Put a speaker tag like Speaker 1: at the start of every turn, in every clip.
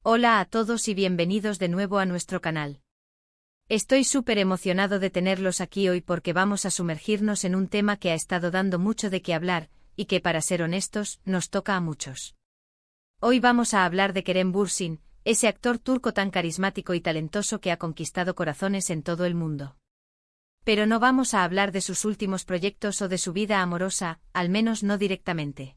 Speaker 1: Hola a todos y bienvenidos de nuevo a nuestro canal. Estoy súper emocionado de tenerlos aquí hoy porque vamos a sumergirnos en un tema que ha estado dando mucho de qué hablar, y que para ser honestos, nos toca a muchos. Hoy vamos a hablar de Kerem Bürsin, ese actor turco tan carismático y talentoso que ha conquistado corazones en todo el mundo. Pero no vamos a hablar de sus últimos proyectos o de su vida amorosa, al menos no directamente.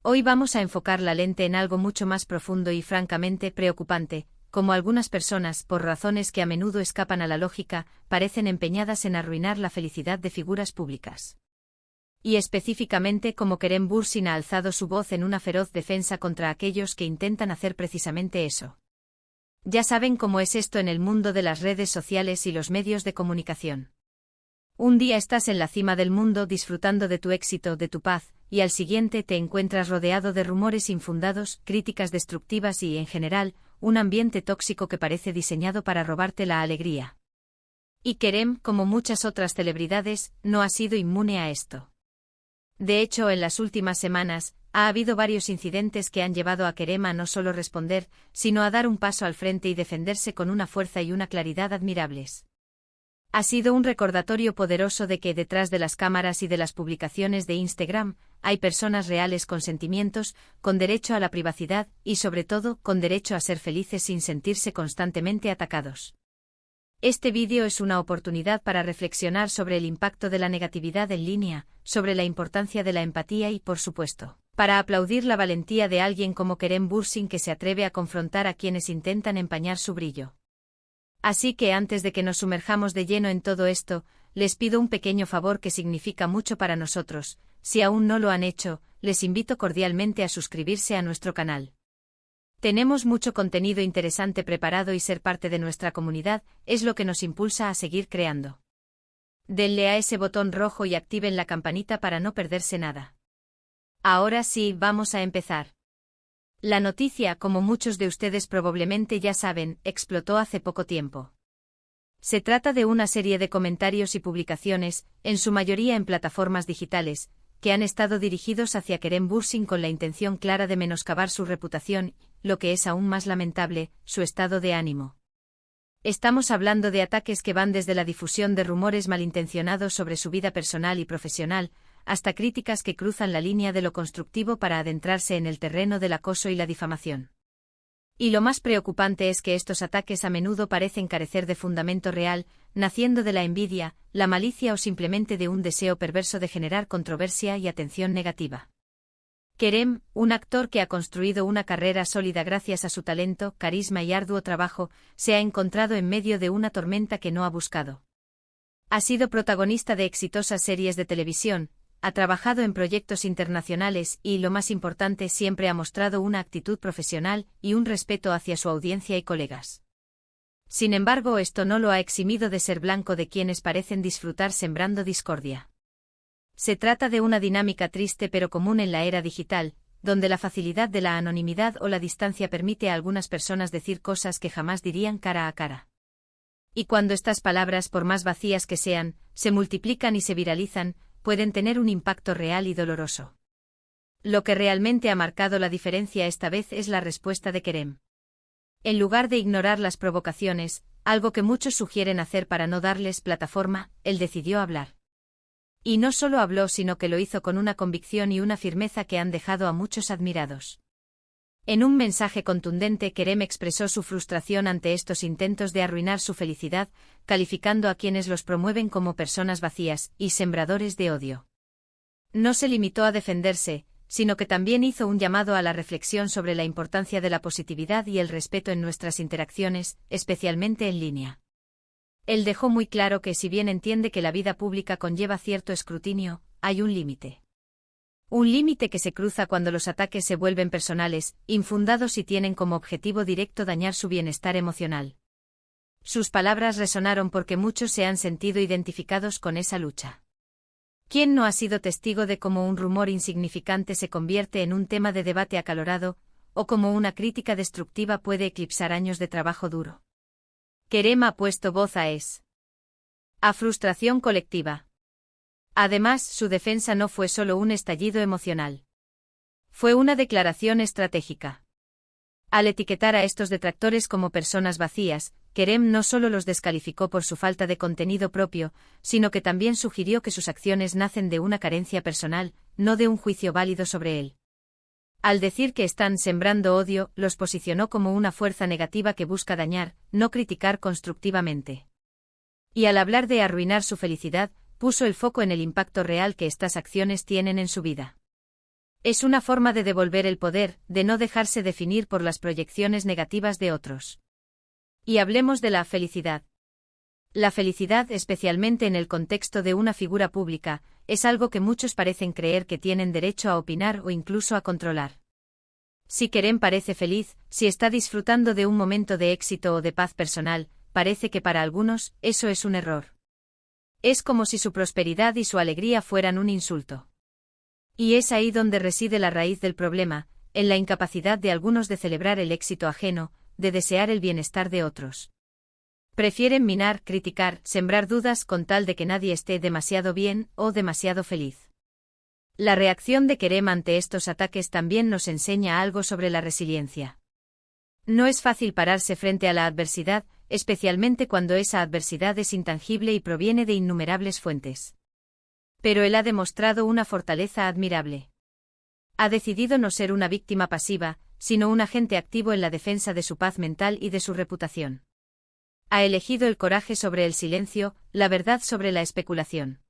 Speaker 1: Hoy vamos a enfocar la lente en algo mucho más profundo y francamente preocupante, como algunas personas, por razones que a menudo escapan a la lógica, parecen empeñadas en arruinar la felicidad de figuras públicas. Y específicamente como Kerem Bürsin ha alzado su voz en una feroz defensa contra aquellos que intentan hacer precisamente eso. Ya saben cómo es esto en el mundo de las redes sociales y los medios de comunicación. Un día estás en la cima del mundo disfrutando de tu éxito, de tu paz, y al siguiente te encuentras rodeado de rumores infundados, críticas destructivas y, en general, un ambiente tóxico que parece diseñado para robarte la alegría. Y Kerem, como muchas otras celebridades, no ha sido inmune a esto. De hecho, en las últimas semanas, ha habido varios incidentes que han llevado a Kerem a no solo responder, sino a dar un paso al frente y defenderse con una fuerza y una claridad admirables. Ha sido un recordatorio poderoso de que detrás de las cámaras y de las publicaciones de Instagram, hay personas reales con sentimientos, con derecho a la privacidad y sobre todo con derecho a ser felices sin sentirse constantemente atacados. Este vídeo es una oportunidad para reflexionar sobre el impacto de la negatividad en línea, sobre la importancia de la empatía y, por supuesto, para aplaudir la valentía de alguien como Kerem Bürsin que se atreve a confrontar a quienes intentan empañar su brillo. Así que antes de que nos sumerjamos de lleno en todo esto, les pido un pequeño favor que significa mucho para nosotros. Si aún no lo han hecho, les invito cordialmente a suscribirse a nuestro canal. Tenemos mucho contenido interesante preparado y ser parte de nuestra comunidad es lo que nos impulsa a seguir creando. Denle a ese botón rojo y activen la campanita para no perderse nada. Ahora sí, vamos a empezar. La noticia, como muchos de ustedes probablemente ya saben, explotó hace poco tiempo. Se trata de una serie de comentarios y publicaciones, en su mayoría en plataformas digitales, que han estado dirigidos hacia Kerem Bürsin con la intención clara de menoscabar su reputación, lo que es aún más lamentable, su estado de ánimo. Estamos hablando de ataques que van desde la difusión de rumores malintencionados sobre su vida personal y profesional, hasta críticas que cruzan la línea de lo constructivo para adentrarse en el terreno del acoso y la difamación. Y lo más preocupante es que estos ataques a menudo parecen carecer de fundamento real, naciendo de la envidia, la malicia o simplemente de un deseo perverso de generar controversia y atención negativa. Kerem, un actor que ha construido una carrera sólida gracias a su talento, carisma y arduo trabajo, se ha encontrado en medio de una tormenta que no ha buscado. Ha sido protagonista de exitosas series de televisión, ha trabajado en proyectos internacionales y, lo más importante, siempre ha mostrado una actitud profesional y un respeto hacia su audiencia y colegas. Sin embargo, esto no lo ha eximido de ser blanco de quienes parecen disfrutar sembrando discordia. Se trata de una dinámica triste pero común en la era digital, donde la facilidad de la anonimidad o la distancia permite a algunas personas decir cosas que jamás dirían cara a cara. Y cuando estas palabras, por más vacías que sean, se multiplican y se viralizan, pueden tener un impacto real y doloroso. Lo que realmente ha marcado la diferencia esta vez es la respuesta de Kerem. En lugar de ignorar las provocaciones, algo que muchos sugieren hacer para no darles plataforma, él decidió hablar. Y no solo habló, sino que lo hizo con una convicción y una firmeza que han dejado a muchos admirados. En un mensaje contundente, Kerem expresó su frustración ante estos intentos de arruinar su felicidad, calificando a quienes los promueven como personas vacías y sembradores de odio. No se limitó a defenderse, sino que también hizo un llamado a la reflexión sobre la importancia de la positividad y el respeto en nuestras interacciones, especialmente en línea. Él dejó muy claro que si bien entiende que la vida pública conlleva cierto escrutinio, hay un límite. Un límite que se cruza cuando los ataques se vuelven personales, infundados y tienen como objetivo directo dañar su bienestar emocional. Sus palabras resonaron porque muchos se han sentido identificados con esa lucha. ¿Quién no ha sido testigo de cómo un rumor insignificante se convierte en un tema de debate acalorado, o cómo una crítica destructiva puede eclipsar años de trabajo duro? Kerem ha puesto voz a frustración colectiva. Además, su defensa no fue solo un estallido emocional. Fue una declaración estratégica. Al etiquetar a estos detractores como personas vacías, Kerem no solo los descalificó por su falta de contenido propio, sino que también sugirió que sus acciones nacen de una carencia personal, no de un juicio válido sobre él. Al decir que están sembrando odio, los posicionó como una fuerza negativa que busca dañar, no criticar constructivamente. Y al hablar de arruinar su felicidad, puso el foco en el impacto real que estas acciones tienen en su vida. Es una forma de devolver el poder, de no dejarse definir por las proyecciones negativas de otros. Y hablemos de la felicidad. La felicidad, especialmente en el contexto de una figura pública, es algo que muchos parecen creer que tienen derecho a opinar o incluso a controlar. Si Kerem parece feliz, si está disfrutando de un momento de éxito o de paz personal, parece que para algunos, eso es un error. Es como si su prosperidad y su alegría fueran un insulto. Y es ahí donde reside la raíz del problema, en la incapacidad de algunos de celebrar el éxito ajeno, de desear el bienestar de otros. Prefieren minar, criticar, sembrar dudas con tal de que nadie esté demasiado bien o demasiado feliz. La reacción de Kerem ante estos ataques también nos enseña algo sobre la resiliencia. No es fácil pararse frente a la adversidad, especialmente cuando esa adversidad es intangible y proviene de innumerables fuentes. Pero él ha demostrado una fortaleza admirable. Ha decidido no ser una víctima pasiva, sino un agente activo en la defensa de su paz mental y de su reputación. Ha elegido el coraje sobre el silencio, la verdad sobre la especulación.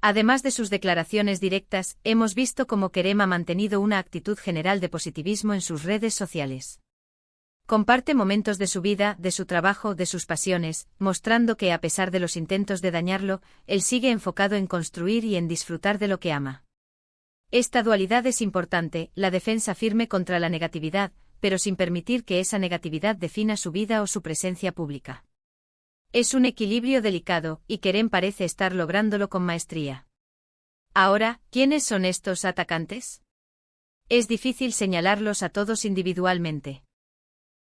Speaker 1: Además de sus declaraciones directas, hemos visto cómo Kerem ha mantenido una actitud general de positivismo en sus redes sociales. Comparte momentos de su vida, de su trabajo, de sus pasiones, mostrando que a pesar de los intentos de dañarlo, él sigue enfocado en construir y en disfrutar de lo que ama. Esta dualidad es importante, la defensa firme contra la negatividad, pero sin permitir que esa negatividad defina su vida o su presencia pública. Es un equilibrio delicado, y Kerem parece estar lográndolo con maestría. Ahora, ¿quiénes son estos atacantes? Es difícil señalarlos a todos individualmente.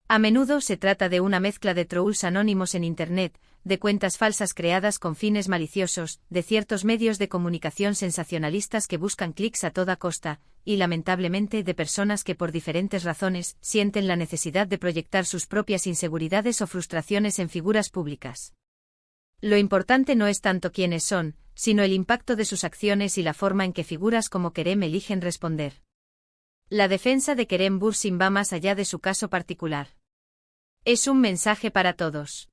Speaker 1: A menudo se trata de una mezcla de trolls anónimos en Internet, de cuentas falsas creadas con fines maliciosos, de ciertos medios de comunicación sensacionalistas que buscan clics a toda costa, y lamentablemente de personas que por diferentes razones sienten la necesidad de proyectar sus propias inseguridades o frustraciones en figuras públicas. Lo importante no es tanto quiénes son, sino el impacto de sus acciones y la forma en que figuras como Kerem eligen responder. La defensa de Kerem Bürsin va más allá de su caso particular. Es un mensaje para todos.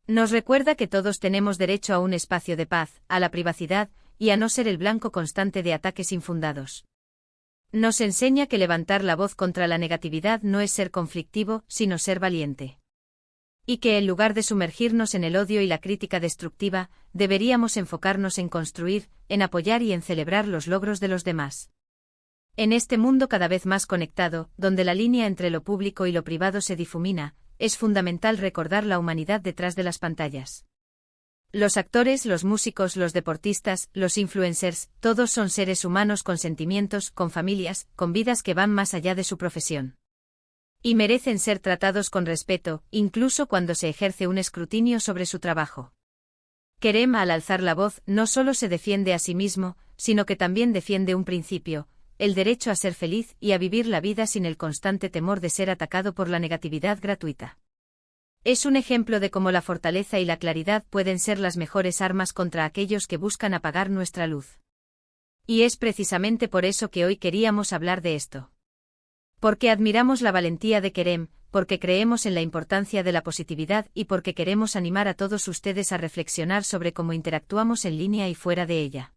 Speaker 1: Nos recuerda que todos tenemos derecho a un espacio de paz, a la privacidad, y a no ser el blanco constante de ataques infundados. Nos enseña que levantar la voz contra la negatividad no es ser conflictivo, sino ser valiente. Y que en lugar de sumergirnos en el odio y la crítica destructiva, deberíamos enfocarnos en construir, en apoyar y en celebrar los logros de los demás. En este mundo cada vez más conectado, donde la línea entre lo público y lo privado se difumina, es fundamental recordar la humanidad detrás de las pantallas. Los actores, los músicos, los deportistas, los influencers, todos son seres humanos con sentimientos, con familias, con vidas que van más allá de su profesión. Y merecen ser tratados con respeto, incluso cuando se ejerce un escrutinio sobre su trabajo. Kerem, al alzar la voz, no solo se defiende a sí mismo, sino que también defiende un principio: el derecho a ser feliz y a vivir la vida sin el constante temor de ser atacado por la negatividad gratuita. Es un ejemplo de cómo la fortaleza y la claridad pueden ser las mejores armas contra aquellos que buscan apagar nuestra luz. Y es precisamente por eso que hoy queríamos hablar de esto. Porque admiramos la valentía de Kerem, porque creemos en la importancia de la positividad y porque queremos animar a todos ustedes a reflexionar sobre cómo interactuamos en línea y fuera de ella.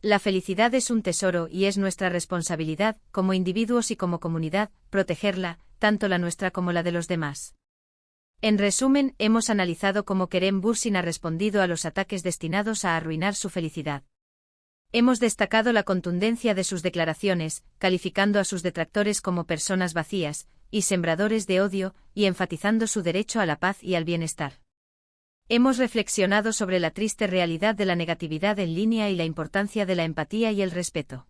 Speaker 1: La felicidad es un tesoro y es nuestra responsabilidad, como individuos y como comunidad, protegerla, tanto la nuestra como la de los demás. En resumen, hemos analizado cómo Kerem Bürsin ha respondido a los ataques destinados a arruinar su felicidad. Hemos destacado la contundencia de sus declaraciones, calificando a sus detractores como personas vacías y sembradores de odio, y enfatizando su derecho a la paz y al bienestar. Hemos reflexionado sobre la triste realidad de la negatividad en línea y la importancia de la empatía y el respeto.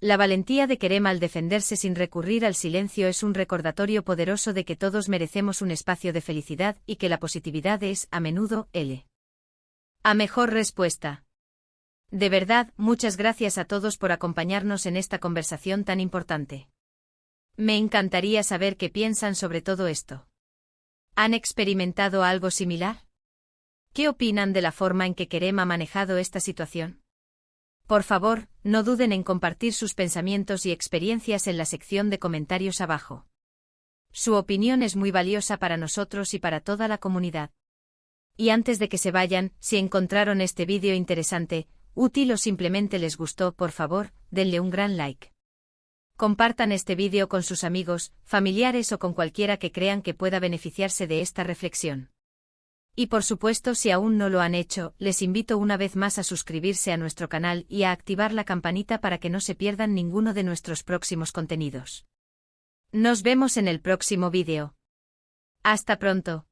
Speaker 1: La valentía de Kerem al defenderse sin recurrir al silencio es un recordatorio poderoso de que todos merecemos un espacio de felicidad y que la positividad es, a menudo, la mejor respuesta. De verdad, muchas gracias a todos por acompañarnos en esta conversación tan importante. Me encantaría saber qué piensan sobre todo esto. ¿Han experimentado algo similar? ¿Qué opinan de la forma en que Kerem ha manejado esta situación? Por favor, no duden en compartir sus pensamientos y experiencias en la sección de comentarios abajo. Su opinión es muy valiosa para nosotros y para toda la comunidad. Y antes de que se vayan, si encontraron este vídeo interesante, útil o simplemente les gustó, por favor, denle un gran like. Compartan este vídeo con sus amigos, familiares o con cualquiera que crean que pueda beneficiarse de esta reflexión. Y por supuesto, si aún no lo han hecho, les invito una vez más a suscribirse a nuestro canal y a activar la campanita para que no se pierdan ninguno de nuestros próximos contenidos. Nos vemos en el próximo vídeo. Hasta pronto.